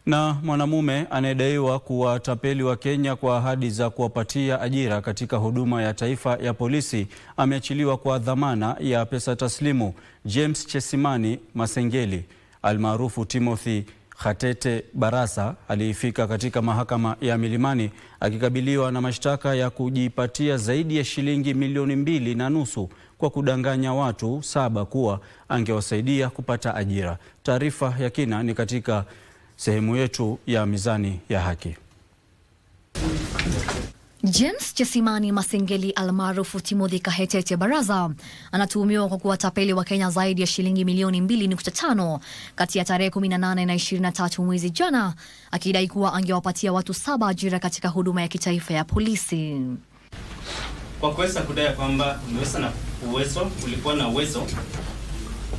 Na mwanamume anayedaiwa kuwatapeli wa Kenya kwa ahadi za kuwapatia ajira katika huduma ya taifa ya polisi ameachiliwa kwa dhamana ya pesa taslimu. James Chesimani Masengeli almaarufu Timothy Khatete Barasa alifika katika mahakama ya Milimani akikabiliwa na mashtaka ya kujipatia zaidi ya shilingi milioni 2.5 kwa kudanganya watu 7 kuwa angewasaidia kupata ajira. Taarifa ya kina ni katika sehemu yetu ya Mizani ya Haki. James Chesimani Masengeli almaarufu Timothy Khatete Barasa anatuhumiwa kwa kuwatapeli wa Kenya zaidi ya shilingi milioni 2.5 kati ya tarehe 18 na 23 mwezi jana, akidai kuwa angewapatia watu 7 ajira katika huduma ya kitaifa ya polisi. Kwa kuweza kudai kwamba ulikuwa na uwezo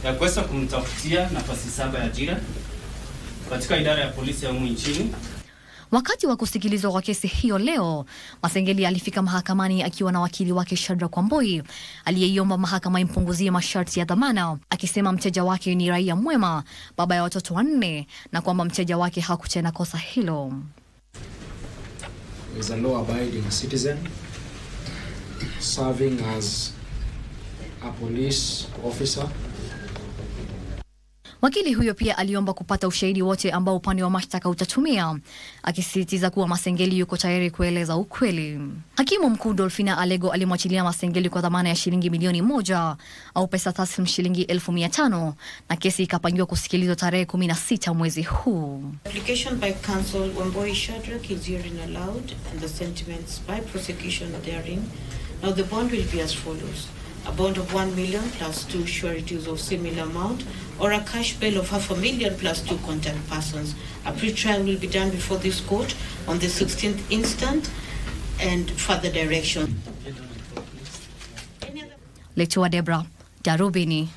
ya kuweza kumtafutia nafasi 7 ya ajira katika idara ya polisi ya humu nchini. Wakati wa kusikilizwa kwa kesi hiyo leo, Masengeli alifika mahakamani akiwa na wakili wake Shadrack Wambui, aliyeiomba mahakama impunguzie masharti ya dhamana, akisema mteja wake ni raia mwema, baba ya watoto 4, na kwamba mteja wake hakutenda kosa hilo. He is a law-abiding citizen serving as a police officer. Wakili huyo pia aliomba kupata ushahidi wote ambao upande wa mashtaka utatumia, akisisitiza kuwa Masengeli yuko tayari kueleza ukweli. Hakimu mkuu Dolphina Alego alimwachilia Masengeli kwa dhamana ya shilingi milioni 1 au pesa taslimu shilingi 1500, na kesi ikapangiwa kusikilizwa tarehe 16 mwezi huu. Application by counsel Wambui Shadrack is herein allowed and the sentiments by prosecution therein. Now the bond will be as follows: a bond of 1 million plus 2 sureties of similar amount, or a cash bail of $500,000 plus 2 contact persons. A pre-trial will be done before this court on the 16th instant and further direction. Letua Debra, Darubini.